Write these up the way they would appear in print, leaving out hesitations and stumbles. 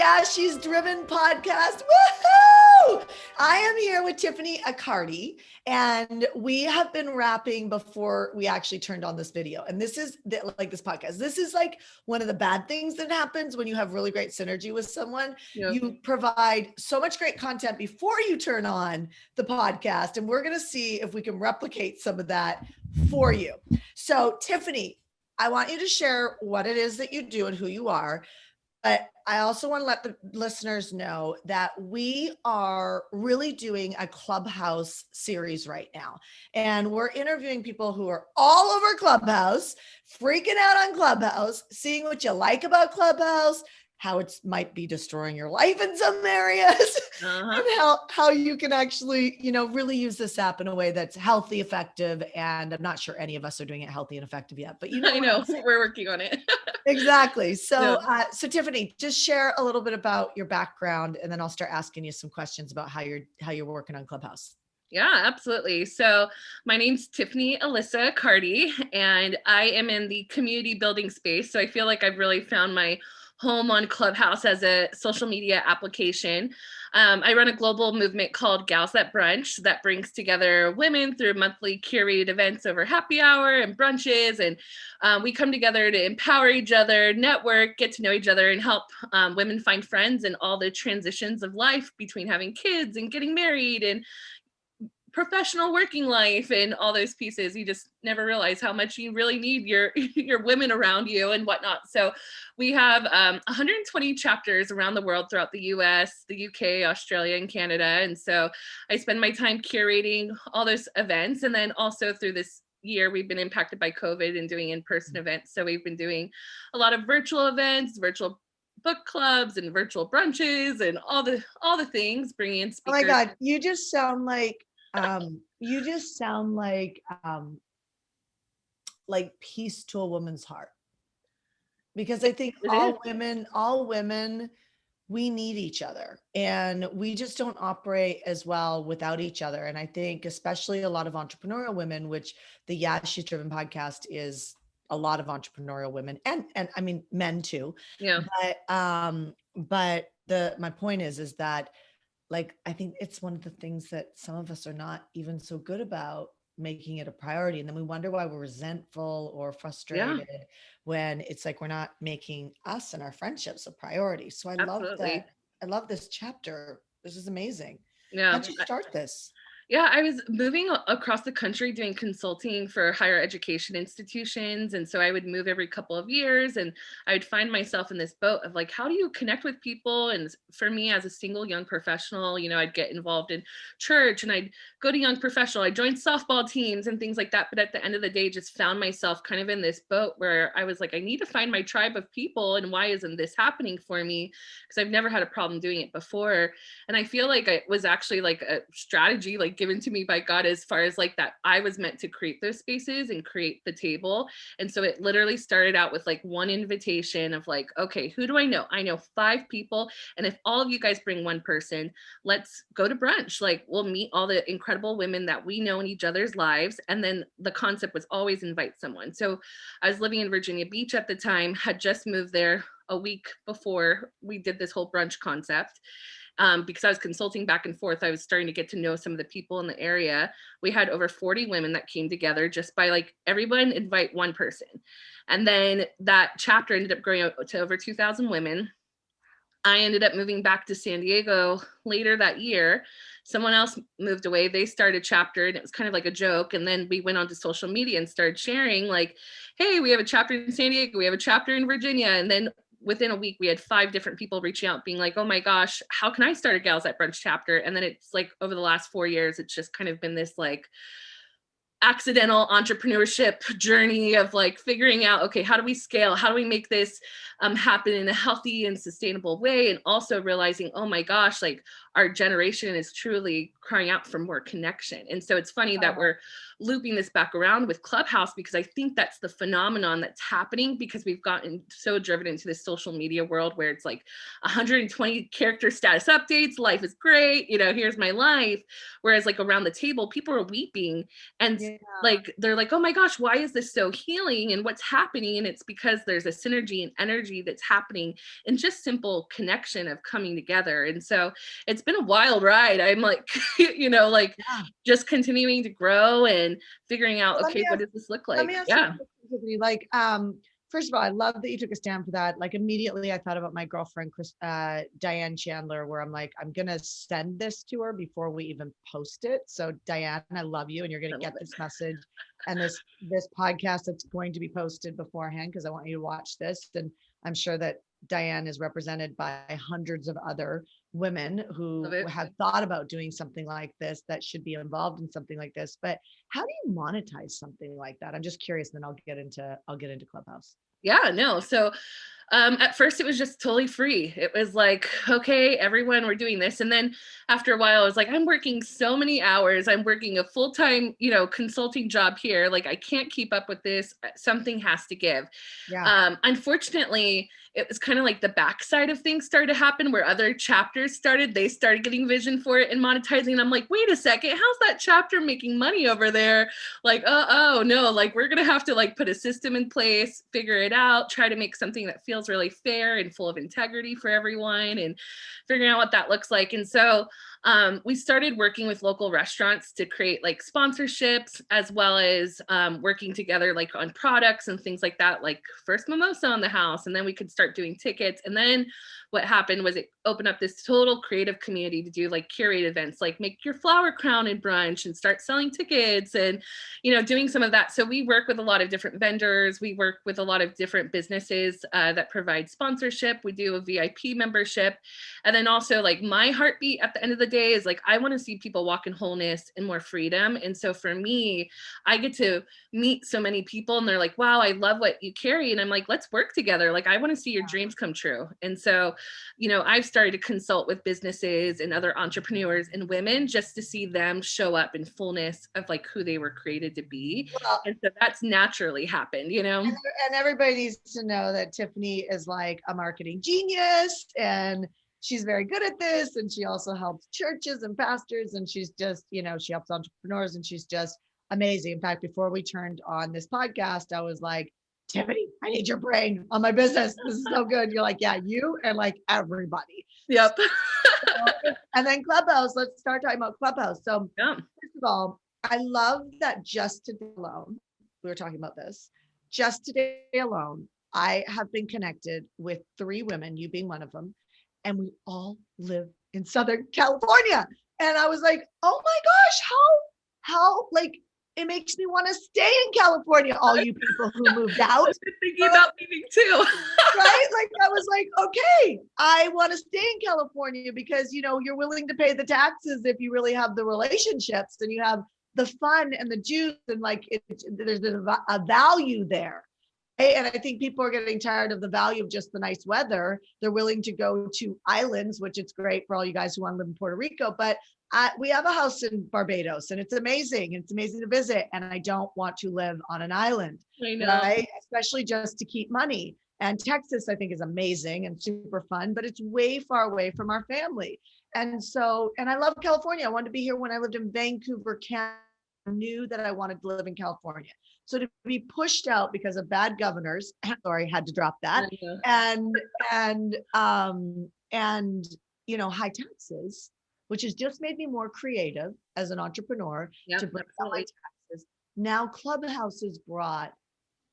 Yeah, She's Driven podcast. Woohoo! I am here with Tiffany Accardi, and we have been rapping before we actually turned on this video. And this is like this podcast. This is like one of the bad things that happens when you have really great synergy with someone. Yep. You provide so much great content before you turn on the podcast, and we're going to see if we can replicate some of that for you. So, Tiffany, I want you to share what it is that you do and who you are. But I also want to let the listeners know that we are really doing a Clubhouse series right now. And we're interviewing people who are all over Clubhouse, freaking out on Clubhouse, seeing what you like about Clubhouse, how it might be destroying your life in some areas, and how you can actually, really use this app in a way that's healthy, effective. And I'm not sure any of us are doing it healthy and effective yet, but I know we're working on it. Exactly. So, so Tiffany, just share a little bit about your background, and then I'll start asking you some questions about how you're working on Clubhouse. Yeah, absolutely. So my name's Tiffany Accardi, and I am in the community building space. So I feel like I've really found my home on Clubhouse as a social media application. I run a global movement called Gals That Brunch that brings together women through monthly curated events over happy hour and brunches. And we come together to empower each other, network, get to know each other, and help women find friends in all the transitions of life between having kids and getting married and professional working life and all those pieces. You just never realize how much you really need your women around you and whatnot. So we have 120 chapters around the world throughout the US, the UK, Australia, and Canada. And so I spend my time curating all those events. And then also through this year, we've been impacted by COVID and doing in-person events. So we've been doing a lot of virtual events, virtual book clubs, and virtual brunches, and all the things, bringing in speakers. Oh my God, you just sound like peace to a woman's heart. Because I think all women, we need each other, and we just don't operate as well without each other. And I think especially a lot of entrepreneurial women, which the Yeah, She's Driven podcast is a lot of entrepreneurial women, and I mean men too. Yeah. But my point is that, like, I think it's one of the things that some of us are not even so good about making it a priority. And then we wonder why we're resentful or frustrated when it's like we're not making us and our friendships a priority. So I love that. I love this chapter. This is amazing. Yeah. How'd you start this? Yeah, I was moving across the country doing consulting for higher education institutions. And so I would move every couple of years, and I would find myself in this boat of like, how do you connect with people? And for me as a single young professional, I'd get involved in church, and I'd go to young professional, I joined softball teams and things like that. But at the end of the day, just found myself kind of in this boat where I was like, I need to find my tribe of people. And why isn't this happening for me? Because I've never had a problem doing it before. And I feel like it was actually like a strategy, like given to me by God, as far as like that I was meant to create those spaces and create the table. And so it literally started out with like one invitation of like, okay, who do I know? I know 5 people. And if all of you guys bring one person, let's go to brunch. Like, we'll meet all the incredible women that we know in each other's lives. And then the concept was always invite someone. So I was living in Virginia Beach at the time, had just moved there a week before we did this whole brunch concept. Because I was consulting back and forth, I was starting to get to know some of the people in the area. We had over 40 women that came together just by like, everyone invite one person. And then that chapter ended up growing to over 2,000 women. I ended up moving back to San Diego later that year. Someone else moved away. They started a chapter, and it was kind of like a joke. And then we went on to social media and started sharing like, hey, we have a chapter in San Diego. We have a chapter in Virginia. And then within a week, we had 5 different people reaching out being like, oh my gosh, how can I start a Gals at Brunch chapter? And then it's like over the last 4 years, it's just kind of been this like accidental entrepreneurship journey of like figuring out, okay, how do we scale? How do we make this happen in a healthy and sustainable way? And also realizing, oh my gosh, like our generation is truly crying out for more connection. And so it's funny that we're looping this back around with Clubhouse, because I think that's the phenomenon that's happening, because we've gotten so driven into this social media world where it's like 120 character status updates, life is great, you know, here's my life. Whereas like around the table, people are weeping and Yeah. like they're like, oh my gosh, why is this so healing and what's happening? And it's because there's a synergy and energy that's happening and just simple connection of coming together. And so it's been a wild ride. I'm like, you know, like Yeah. just continuing to grow and figuring out, Well, okay, what does this look let like? me ask you a Yeah. question, Tiffany. Like, first of all, I love that you took a stand for that. Like immediately I thought about my girlfriend, Diane Chandler, where I'm like, I'm going to send this to her before we even post it. So Diane, I love you. And you're going I to love get it. this message and this podcast that's going to be posted beforehand, because I want you to watch this. And I'm sure that Diane is represented by hundreds of other women Love who it. have thought about doing something like this, that should be involved in something like this. But how do you monetize something like that? I'm just curious, and then I'll get into Clubhouse. Yeah, no. So at first it was just totally free. It was like, okay, everyone, we're doing this. And then after a while, I was like, I'm working so many hours. I'm working a full-time, you know, consulting job here. Like I can't keep up with this. Something has to give. Yeah. Unfortunately, it was kind of like the backside of things started to happen where other chapters started. They started getting vision for it and monetizing. And I'm like, wait a second, how's that chapter making money over there? Like, oh no, like we're gonna have to like put a system in place, figure it out, try to make something that feels really fair and full of integrity for everyone, and figuring out what that looks like. And so we started working with local restaurants to create like sponsorships, as well as working together like on products and things like that, like first mimosa on the house, and then we could start doing tickets. And then what happened was it opened up this total creative community to do like curate events, like make your flower crown and brunch and start selling tickets and, you know, doing some of that. So we work with a lot of different vendors. We work with a lot of different businesses that provide sponsorship. We do a VIP membership. And then also like my heartbeat at the end of the day is like, I want to see people walk in wholeness and more freedom. And so for me, I get to meet so many people and they're like, wow, I love what you carry. And I'm like, let's work together. Like, I want to see your dreams come true. And so, you know, I've started to consult with businesses and other entrepreneurs and women just to see them show up in fullness of like who they were created to be. Well, And so that's naturally happened, you know? and everybody needs to know that Tiffany is like a marketing genius, and she's very good at this. And she also helps churches and pastors, and she's just, you know, she helps entrepreneurs, and she's just amazing. In fact, before we turned on this podcast, I was like, Tiffany, I need your brain on my business. This is so good. You're like, yeah, you and like everybody. Yep. And then Clubhouse, let's start talking about Clubhouse. So Yeah. first of all, I love that just today alone, we were talking about this, just today alone, I have been connected with 3 women, you being one of them, and we all live in Southern California. And I was like, oh my gosh, how, like, it makes me want to stay in California, all you people who moved out. I've been thinking about leaving too. Right? Like I was like, okay, I want to stay in California because, you know, you're willing to pay the taxes if you really have the relationships and you have the fun and the juice, and like there's a value there. Right? And I think people are getting tired of the value of just the nice weather. They're willing to go to islands, which it's great for all you guys who want to live in Puerto Rico, but we have a house in Barbados and it's amazing. It's amazing to visit. And I don't want to live on an island, I know. right? Especially just to keep money. And Texas, I think, is amazing and super fun, but it's way far away from our family. And so, and I love California. I wanted to be here when I lived in Vancouver, Canada. I knew that I wanted to live in California. So to be pushed out because of bad governors, sorry, had to drop that, and you know, high taxes, which has just made me more creative as an entrepreneur Yep, to bring down my absolutely. taxes. Now Clubhouse has brought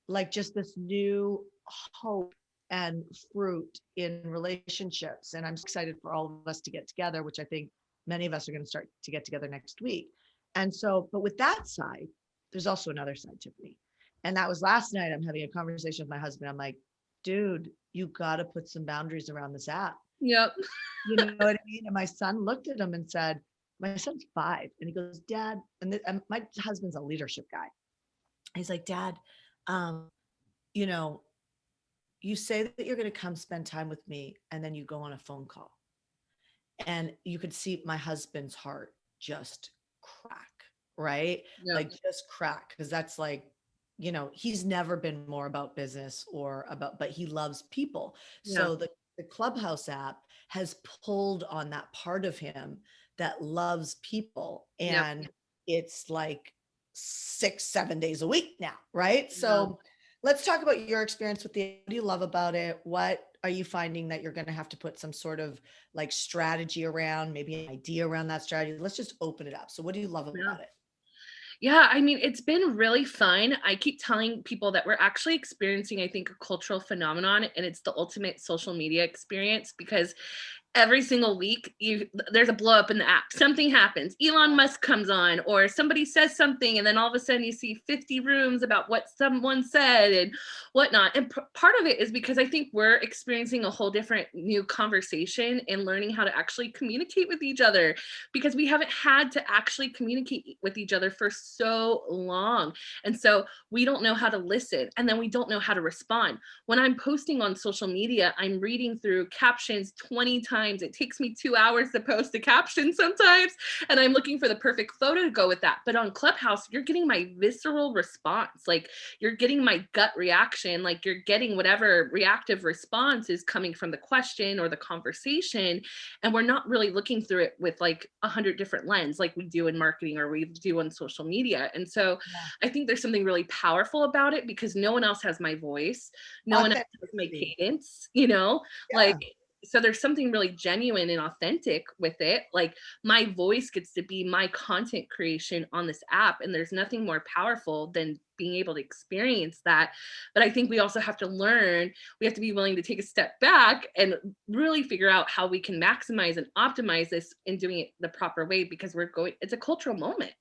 like just this new hope and fruit in relationships. And I'm excited for all of us to get together, which I think many of us are going to start to get together next week. And so, but with that side, there's also another side, Tiffany. And that was last night. I'm having a conversation with my husband. I'm like, dude, you got to put some boundaries around this app. Yep. You know what I mean? And my son looked at him and said, my son's 5. And he goes, Dad, and my husband's a leadership guy. He's like, Dad, you know, you say that you're going to come spend time with me, and then you go on a phone call. And you could see my husband's heart just crack. right? Yeah. Like just crack. Cause that's like, you know, he's never been more about business or about, but he loves people. Yeah. So the Clubhouse app has pulled on that part of him that loves people. Yep. And it's like 6, 7 days a week now, right? Yeah. So let's talk about your experience with the, what do you love about it? What are you finding that you're going to have to put some sort of like strategy around, maybe an idea around that strategy? Let's just open it up. So what do you love Yeah. about it? Yeah, I mean, it's been really fun. I keep telling people that we're actually experiencing, I think, a cultural phenomenon, and it's the ultimate social media experience because every single week there's a blow up in the app. Something happens. Elon Musk comes on, or somebody says something, and then all of a sudden you see 50 rooms about what someone said and whatnot. And part of it is because I think we're experiencing a whole different new conversation and learning how to actually communicate with each other, because we haven't had to actually communicate with each other for so long. And so we don't know how to listen, and then we don't know how to respond. When I'm posting on social media, I'm reading through captions 20 times. It takes me 2 hours to post a caption sometimes, and I'm looking for the perfect photo to go with that. But on Clubhouse, you're getting my visceral response. Like, you're getting my gut reaction. Like, you're getting whatever reactive response is coming from the question or the conversation. And we're not really looking through it with like 100 different lens like we do in marketing or we do on social media. And so Yeah. I think there's something really powerful about it because no one else has my voice. No one else has my Authenticity. cadence, you know, like, Yeah. so there's something really genuine and authentic with it. Like, my voice gets to be my content creation on this app, and there's nothing more powerful than being able to experience that. But I think we also have to learn, we have to be willing to take a step back and really figure out how we can maximize and optimize this in doing it the proper way, because it's a cultural moment.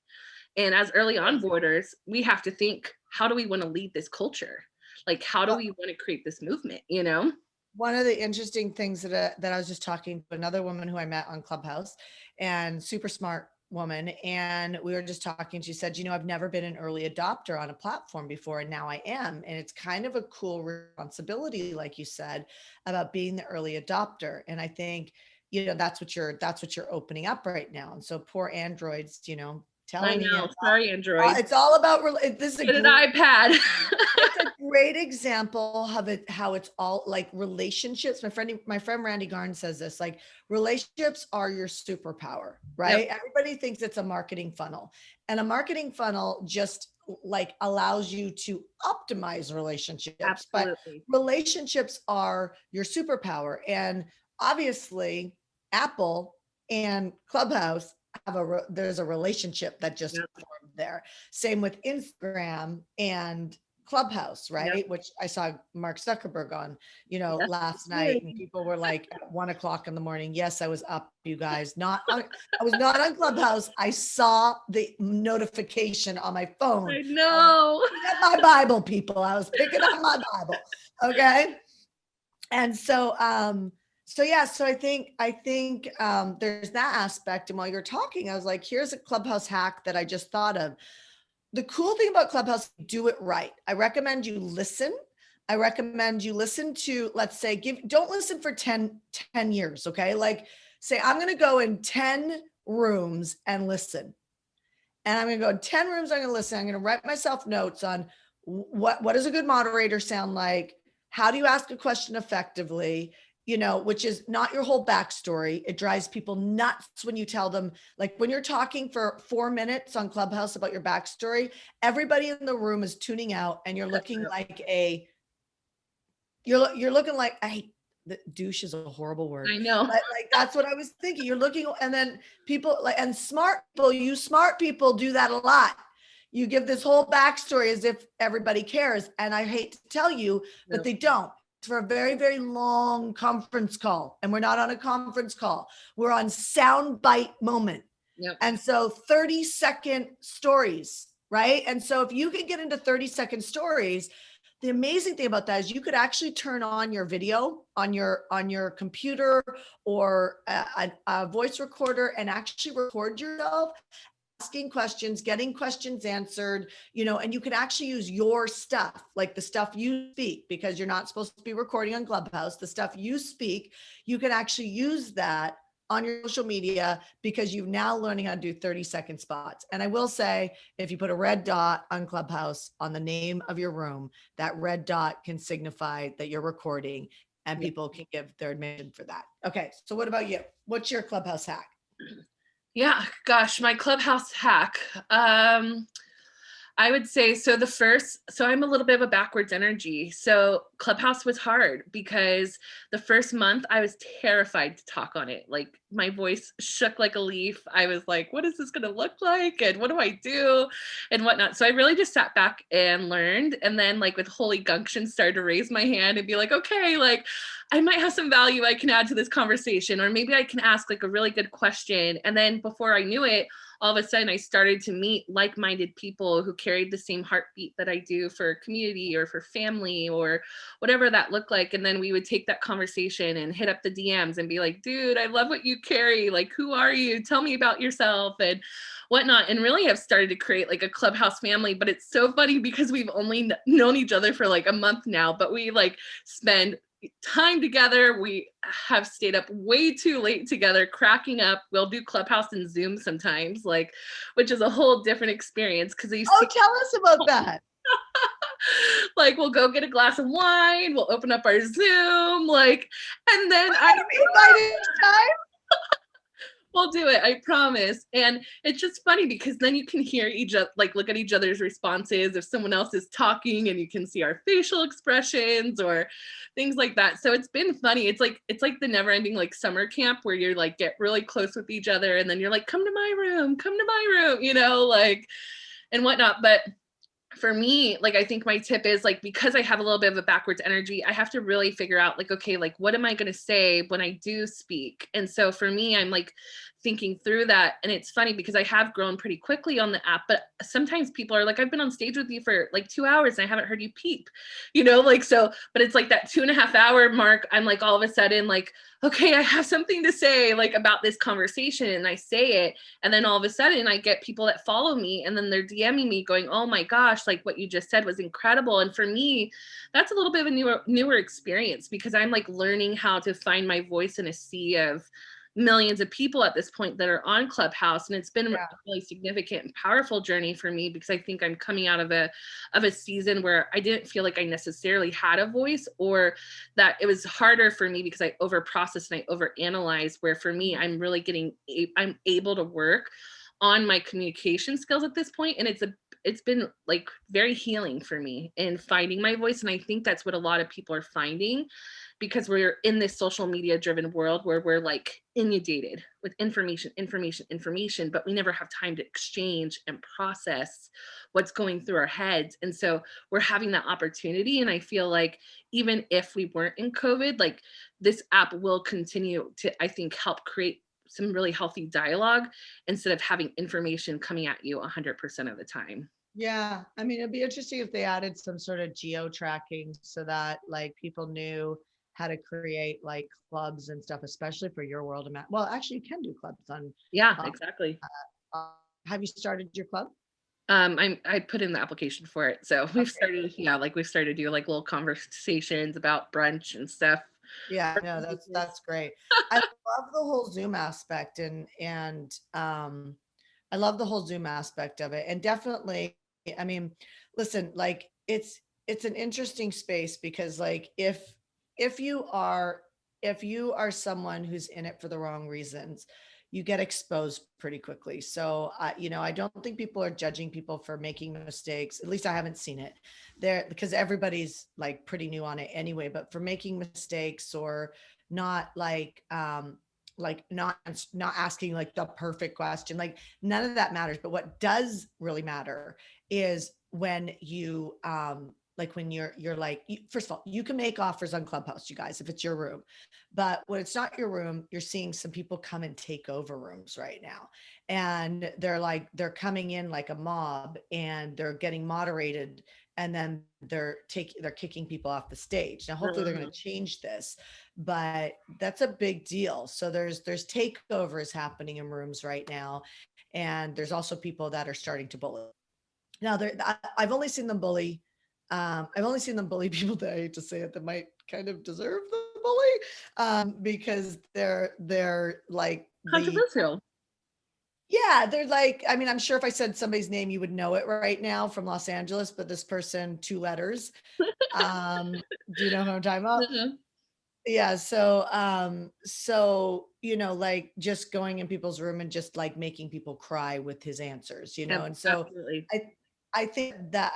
And as early onboarders, we have to think, how do we want to lead this culture? Like, how do Well, we want to create this movement, you know? one of the interesting things that I was just talking to another woman who I met on Clubhouse, and super smart woman, and we were just talking. She said, you know, I've never been an early adopter on a platform before, and now I am. And it's kind of a cool responsibility, like you said, about being the early adopter. And I think, you know, that's what you're opening up right now. And so poor androids, you know, I telling you know. Sorry, Android. it's all about this is a Get an great iPad. it's a great example of it, how it's all like relationships. My friend Randy Garn says this, like, relationships are your superpower, Yep, right? Everybody thinks it's a marketing funnel, and a marketing funnel just like allows you to optimize relationships, but absolutely. relationships are your superpower. And obviously Apple and Clubhouse have there's a relationship that just Yep, formed there. Same with Instagram and Clubhouse, yep, right? Which I saw Mark Zuckerberg on, you know, yes, last yes. night, and people were like at 1 o'clock in the morning. Yes, I was up, you guys. I was not on Clubhouse. I saw the notification on my phone. I I was know. picking up my Bible, people. I was picking up my Bible. Okay. And so yeah, so I think there's that aspect. And while you're talking, I was like, here's a Clubhouse hack that I just thought of. The cool thing about Clubhouse, do it right. I recommend you listen. I recommend you listen to, let's say, don't listen for 10 years. Okay. Like, say, I'm going to go in 10 rooms and listen. And I'm going to go in 10 rooms. I'm going to listen. I'm going to write myself notes on what does a good moderator sound like? How do you ask a question effectively? You know, which is not your whole backstory. It drives people nuts when you tell them, like, when you're talking for 4 minutes on Clubhouse about your backstory, everybody in the room is tuning out, and you're looking like you're looking like, the douche is a horrible word, I know. but like that's what I was thinking. You're looking, and then people like, and smart people do that a lot. You give this whole backstory as if everybody cares, and I hate to tell you, but Yep, they don't. It's for a very, very long conference call, and we're not on a conference call. We're on soundbite moment, yep, and so 30-second stories, right? And so if you can get into 30-second stories, the amazing thing about that is you could actually turn on your video on your computer or a voice recorder and actually record yourself asking questions, getting questions answered, you know, and you can actually use your stuff, like the stuff you speak, because you're not supposed to be recording on Clubhouse. The stuff you speak, you can actually use that on your social media because you've now learning how to do 30-second spots. And I will say, if you put a red dot on Clubhouse on the name of your room, that red dot can signify that you're recording and Yeah. people can give their admission for that. Okay. So what about you? What's your Clubhouse hack? Yeah, gosh, my Clubhouse hack. I would say so I'm a little bit of a backwards energy. So Clubhouse was hard because the first month I was terrified to talk on it. Like my voice shook like a leaf. I was like, what is this going to look like? And what do I do? And whatnot. So I really just sat back and learned. And then like with holy gumption started to raise my hand and be like, okay, like I might have some value I can add to this conversation, or maybe I can ask like a really good question. And then before I knew it, all of a sudden I started to meet like-minded people who carried the same heartbeat that I do for community or for family or whatever that looked like. And then we would take that conversation and hit up the DMs and be like, dude, I love what you carry. Like, who are you? Tell me about yourself and whatnot. And really have started to create like a Clubhouse family. But it's so funny because we've only known each other for like a month now, but we like spend time together. We have stayed up way too late together, cracking up. We'll do Clubhouse and Zoom sometimes, like, which is a whole different experience because you Oh, see, tell us about that. like, we'll go get a glass of wine, we'll open up our Zoom, like, and then We're gonna be invited next time. we'll do it, I promise. And it's just funny because then you can hear each other, like look at each other's responses if someone else is talking, and you can see our facial expressions or things like that. So it's been funny. It's like the never ending like summer camp where you're like get really close with each other and then you're like, come to my room, come to my room, like and whatnot. But for me, like, I think my tip is like, because I have a little bit of a backwards energy, I have to really figure out like, okay, like, what am I going to say when I do speak? And so for me, I'm like thinking through that. And it's funny because I have grown pretty quickly on the app, but sometimes people are like, I've been on stage with you for like 2 hours and I haven't heard you peep, like, so, but it's like that 2.5 hour mark. I'm like, all of a sudden, like, okay, I have something to say like about this conversation, and I say it. And then all of a sudden I get people that follow me and then they're DMing me going, oh my gosh, like what you just said was incredible. And for me, that's a little bit of a newer experience because I'm like learning how to find my voice in a sea of millions of people at this point that are on Clubhouse. And it's been a really significant and powerful journey for me because I think I'm coming out of a season where I didn't feel like I necessarily had a voice, or that it was harder for me because I over processed and I over analyzed, where for me, I'm really I'm able to work on my communication skills at this point. And it's been like very healing for me in finding my voice. And I think that's what a lot of people are finding, because we're in this social media driven world where we're like inundated with information, but we never have time to exchange and process what's going through our heads. And so we're having that opportunity. And I feel like even if we weren't in COVID, like this app will continue to, I think, help create some really healthy dialogue instead of having information coming at you 100% of the time. Yeah, I mean, it'd be interesting if they added some sort of geo tracking so that like people knew how to create like clubs and stuff, especially for your world. Well, actually, you can do clubs on. Yeah, Uh, exactly. have you started your club? I put in the application for it. So we've started, we've started to do like little conversations about brunch and stuff. Yeah, no, that's great. I love the whole Zoom aspect and I love the whole Zoom aspect of it. And definitely, I mean, listen, like it's an interesting space because like if you are if you are someone who's in it for the wrong reasons, you get exposed pretty quickly. So I don't think people are judging people for making mistakes. At least I haven't seen it there because everybody's like pretty new on it anyway, but for making mistakes or not like not asking like the perfect question, like none of that matters. But what does really matter is when you like when you're like first of all, you can make offers on Clubhouse, you guys, if it's your room. But when it's not your room, you're seeing some people come and take over rooms right now, and they're coming in like a mob and they're getting moderated, and then they're kicking people off the stage. Now hopefully they're going to change this, but that's a big deal. So there's takeovers happening in rooms right now, and there's also people that are starting to bully. Now I've only seen them bully I've only seen them bully people that, I hate to say it, that might kind of deserve the probably, because they're like Controversial. yeah, they're like, I mean, I'm sure if I said somebody's name, you would know it right now from Los Angeles, but this person, 2 letters. Do you know who I'm talking about? Uh-huh. Yeah, so like just going in people's room and just like making people cry with his answers, and so Absolutely. I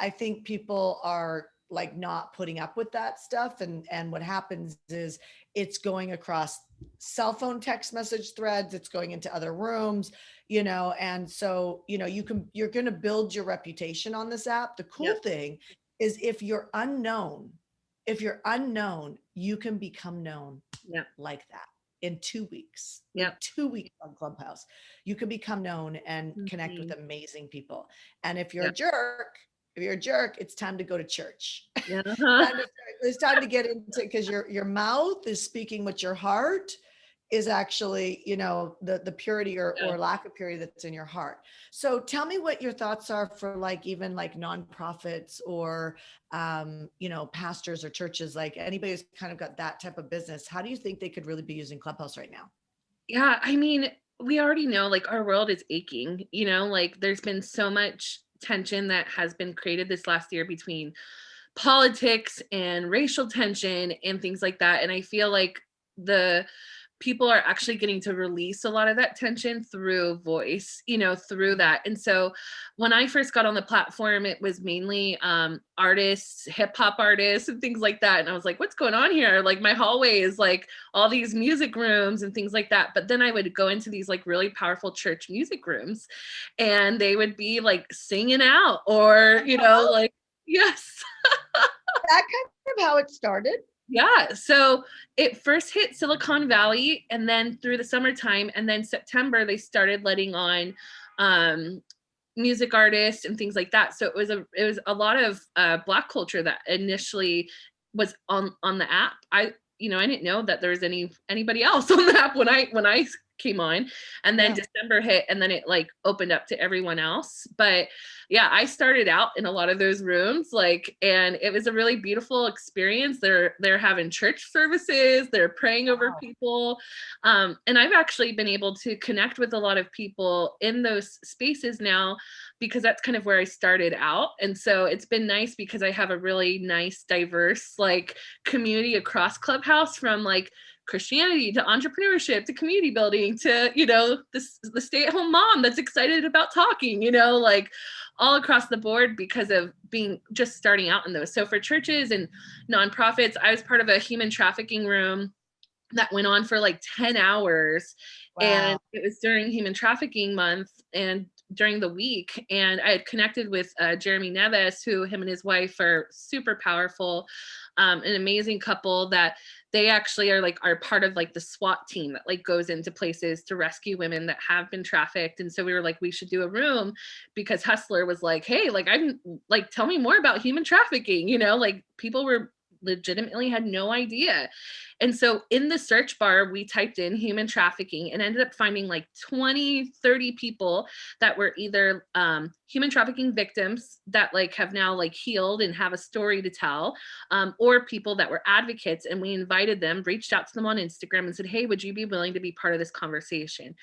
I think people are like not putting up with that stuff, and what happens is it's going across cell phone text message threads, it's going into other rooms, and so you're going to build your reputation on this app. The cool Yep. thing is if you're unknown, you can become known Yep. like that in 2 weeks. Yep. Like 2 weeks on Clubhouse, you can become known and connect with Mhm. amazing people. And if you're a Yep. jerk, it's time to go to church. Yeah. Uh-huh. It's time to get into, because your mouth is speaking what your heart is actually, the purity Yeah. or lack of purity that's in your heart. So tell me what your thoughts are for like even like nonprofits or pastors or churches, like anybody who's kind of got that type of business. How do you think they could really be using Clubhouse right now? Yeah, I mean, we already know like our world is aching, like there's been so much tension that has been created this last year between politics and racial tension and things like that. And I feel like the people are actually getting to release a lot of that tension through voice, through that. And so when I first got on the platform, it was mainly artists, hip hop artists, and things like that. And I was like, what's going on here? Like my hallway is like all these music rooms and things like that. But then I would go into these like really powerful church music rooms and they would be like singing out or, like, yes. That kind of how it started. Yeah. So it first hit Silicon Valley and then through the summertime. And then September, they started letting on um, music artists and things like that. So it was a lot of Black culture that initially was on the app. I didn't know that there was anybody else on the app when I came on, and then Yeah. December hit and then it like opened up to everyone else. But yeah, I started out in a lot of those rooms, like, and it was a really beautiful experience. They're having church services, they're praying over Wow. people. And I've actually been able to connect with a lot of people in those spaces now because that's kind of where I started out. And so it's been nice because I have a really nice, diverse like community across Clubhouse, from like Christianity to entrepreneurship to community building to, the stay-at-home mom that's excited about talking, like all across the board because of being just starting out in those. So for churches and nonprofits, I was part of a human trafficking room that went on for like 10 hours. And Wow. it was during human trafficking month and during the week. And I had connected with Jeremy Neves, who him and his wife are super powerful, an amazing couple that they actually are part of like the SWAT team that like goes into places to rescue women that have been trafficked. And so we were like, we should do a room because Hustler was like, hey, like I'm like, tell me more about human trafficking, like people were legitimately had no idea. And so in the search bar, we typed in human trafficking and ended up finding like 20, 30 people that were either human trafficking victims that like have now like healed and have a story to tell, or people that were advocates. And we invited them, reached out to them on Instagram and said, hey, would you be willing to be part of this conversation?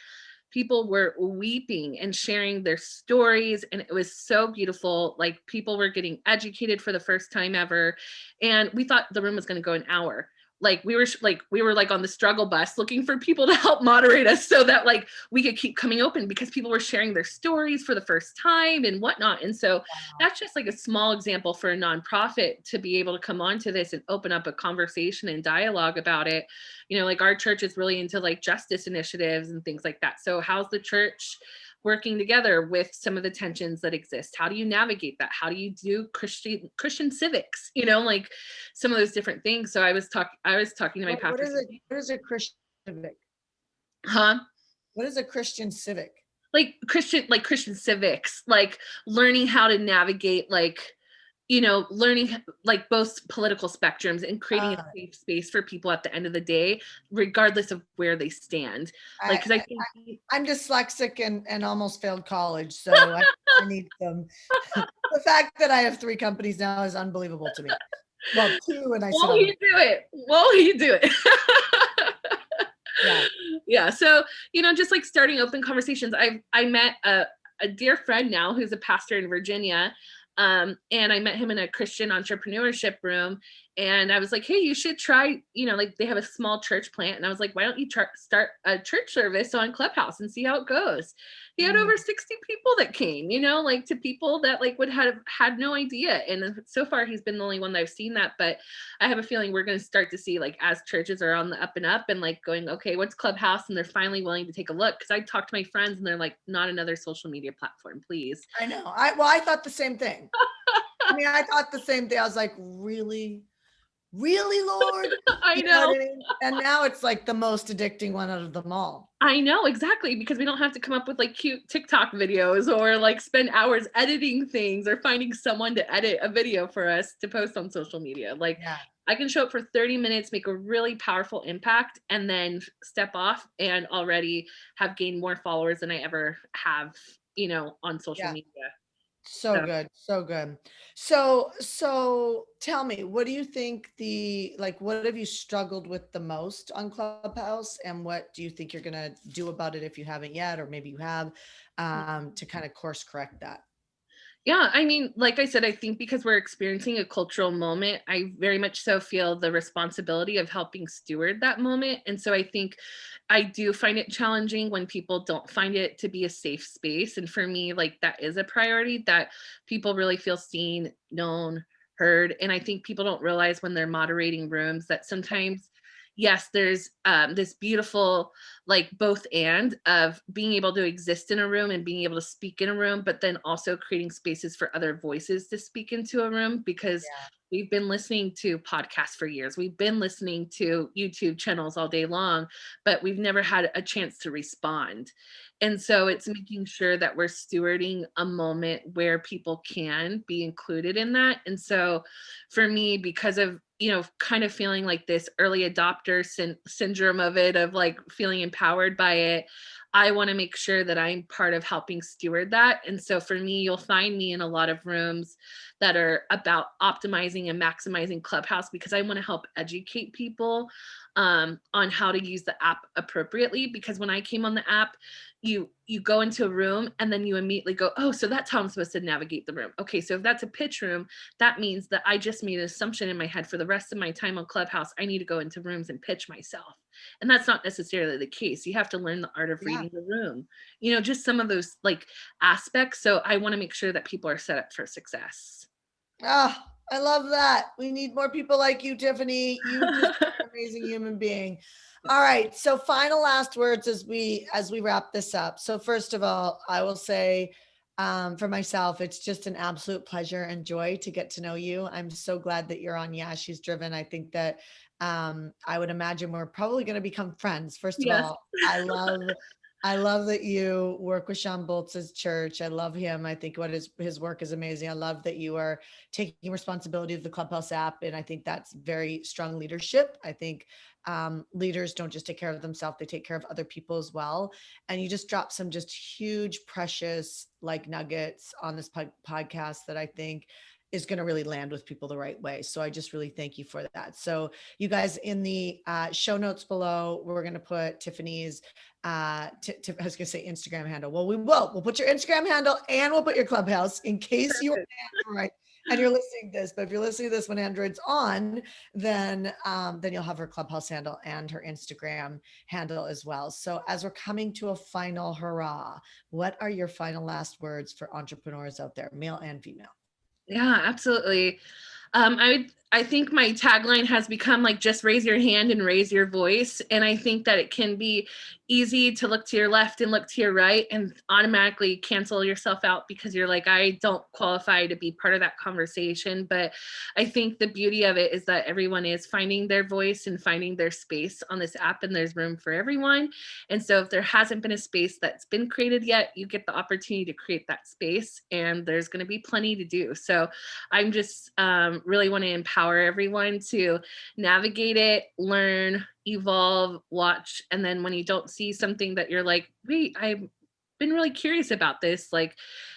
People were weeping and sharing their stories, and it was so beautiful. Like people were getting educated for the first time ever, and we thought the room was going to go an hour. Like we were like on the struggle bus looking for people to help moderate us so that like we could keep coming open because people were sharing their stories for the first time and whatnot. And so that's just like a small example for a nonprofit to be able to come onto this and open up a conversation and dialogue about it. Like our church is really into like justice initiatives and things like that. So how's the church working together with some of the tensions that exist? How do you navigate that? How do you do Christian civics? Like some of those different things. So I was talking to my What pastor. is it? What is a Christian civic? Huh? What is a Christian civic? Christian civics, like learning how to navigate learning like both political spectrums and creating a Uh, safe space for people at the end of the day, regardless of where they stand. Like, I, because I think I'm dyslexic and almost failed college, so I need some. The fact that I have 3 companies now is unbelievable to me. Well, two, and I said Won't on you the do it? Won't you do it? yeah. Yeah. So, just like starting open conversations. I met a dear friend now who's a pastor in Virginia. And I met him in a Christian entrepreneurship room. And I was like, hey, you should try, like they have a small church plant. And I was like, why don't you start a church service on Clubhouse and see how it goes? He had Mm. over 60 people that came, like to people that like would have had no idea. And so far he's been the only one that I've seen that. But I have a feeling we're going to start to see, like, as churches are on the up and up and like going, okay, what's Clubhouse? And they're finally willing to take a look. Cause I talked to my friends and they're like, not another social media platform, please. I know. I thought the same thing. I mean, I thought the same thing. I was like, really? Really, Lord? I You know what know. I mean? And now it's like the most addicting one out of them all. I know, exactly, because we don't have to come up with like cute TikTok videos or like spend hours editing things or finding someone to edit a video for us to post on social media. Like Yeah. I can show up for 30 minutes, make a really powerful impact, and then step off and already have gained more followers than I ever have, on social Yeah. media. So So good. So good. So tell me, what do you think what have you struggled with the most on Clubhouse, and what do you think you're gonna do about it if you haven't yet, or maybe you have, to kind of course correct that? yeah, I mean, like I said, I think because we're experiencing a cultural moment, I very much so feel the responsibility of helping steward that moment. And so I think I do find it challenging when people don't find it to be a safe space. And for me, like that is a priority, that people really feel seen, known, heard. And I think people don't realize when they're moderating rooms that sometimes, yes, there's this beautiful like both and of being able to exist in a room and being able to speak in a room, but then also creating spaces for other voices to speak into a room, because Yeah. we've been listening to podcasts for years. We've been listening to YouTube channels all day long, but we've never had a chance to respond. And so it's making sure that we're stewarding a moment where people can be included in that. And so for me, because of kind of feeling like this early adopter syndrome of it, of like feeling empowered by it, I want to make sure that I'm part of helping steward that. And so for me, you'll find me in a lot of rooms that are about optimizing and maximizing Clubhouse, because I want to help educate people on how to use the app appropriately. Because when I came on the app, you go into a room and then you immediately go, oh, so that's how I'm supposed to navigate the room. Okay, so if that's a pitch room, that means that I just made an assumption in my head for the rest of my time on Clubhouse. I need to go into rooms and pitch myself. And that's not necessarily the case. You have to learn the art of Yeah. reading the room, just some of those like aspects. So I want to make sure that people are set up for success. Oh, I love that. We need more people like you, Tiffany. You just are an amazing human being. All right. So final last words as we wrap this up. So first of all, I will say, for myself, it's just an absolute pleasure and joy to get to know you. I'm so glad that you're on Yeah, She's Driven. I think that I would imagine we're probably going to become friends. First of Yes. all, I love that you work with Sean Boltz's church. I love him. I think what his work is amazing. I love that you are taking responsibility of the Clubhouse app. And I think that's very strong leadership. I think leaders don't just take care of themselves, they take care of other people as well. And you just drop some just huge, precious like nuggets on this podcast that I think is going to really land with people the right way. So I just really thank you for that. So you guys, in the show notes below, we're going to put Tiffany's I was gonna say Instagram handle. Well, we'll put your Instagram handle and we'll put your Clubhouse in case you're on Android and you're listening to this. But if you're listening to this when Android's on, then you'll have her Clubhouse handle and her Instagram handle as well. So as we're coming to a final hurrah, what are your final last words for entrepreneurs out there, male and female? Yeah, absolutely. I think my tagline has become like, just raise your hand and raise your voice. And I think that it can be easy to look to your left and look to your right and automatically cancel yourself out because you're like, I don't qualify to be part of that conversation. But I think the beauty of it is that everyone is finding their voice and finding their space on this app, and there's room for everyone. And so if there hasn't been a space that's been created yet, you get the opportunity to create that space, and there's going to be plenty to do. So I'm just really want to empower everyone to navigate it, learn, evolve, watch. And then when you don't see something that you're like, wait, been really curious about this, like,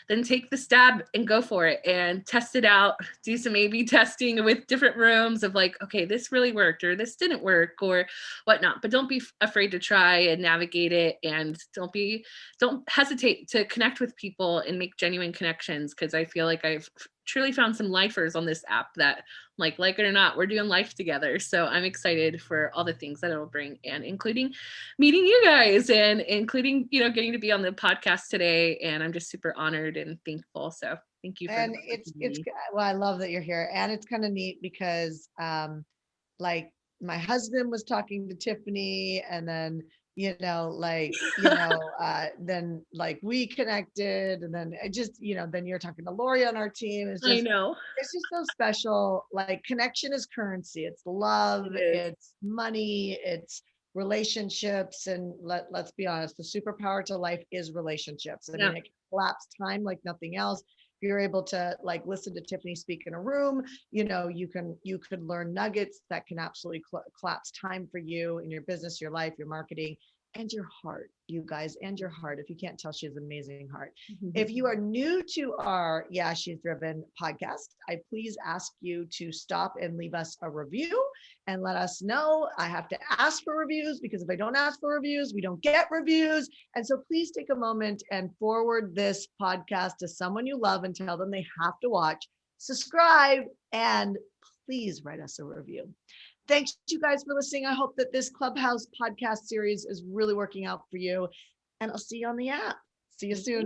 then take the stab and go for it and test it out, do some A/B testing with different rooms of like, okay, this really worked or this didn't work or whatnot. But don't be afraid to try and navigate it, and don't hesitate to connect with people and make genuine connections, because I feel like I've truly found some lifers on this app that, like it or not, we're doing life together. So I'm excited for all the things that it'll bring, and including meeting you guys, and including, getting to be on the podcast today. And I'm just super honored and thankful. So thank you for And the it's opportunity. well, I love that you're here, and it's kind of neat because like my husband was talking to Tiffany, and then then like we connected, and then it just then you're talking to Lori on our team. I know. It's just so special. Like, connection is currency. It's love, It is. it's money, it's relationships. And let's be honest, the superpower to life is relationships. I Yeah. mean, it can collapse time like nothing else. If you're able to like listen to Tiffany speak in a room, you could learn nuggets that can absolutely collapse time for you in your business, your life, your marketing, and your heart, you guys, and your heart. If you can't tell, she has an amazing heart. If you are new to our Yeah, She's Driven podcast, I please ask you to stop and leave us a review and let us know. I have to ask for reviews, because if I don't ask for reviews, we don't get reviews. And so please take a moment and forward this podcast to someone you love and tell them they have to watch, subscribe, and please write us a review. Thanks, you guys, for listening. I hope that this Clubhouse podcast series is really working out for you. And I'll see you on the app. See you soon.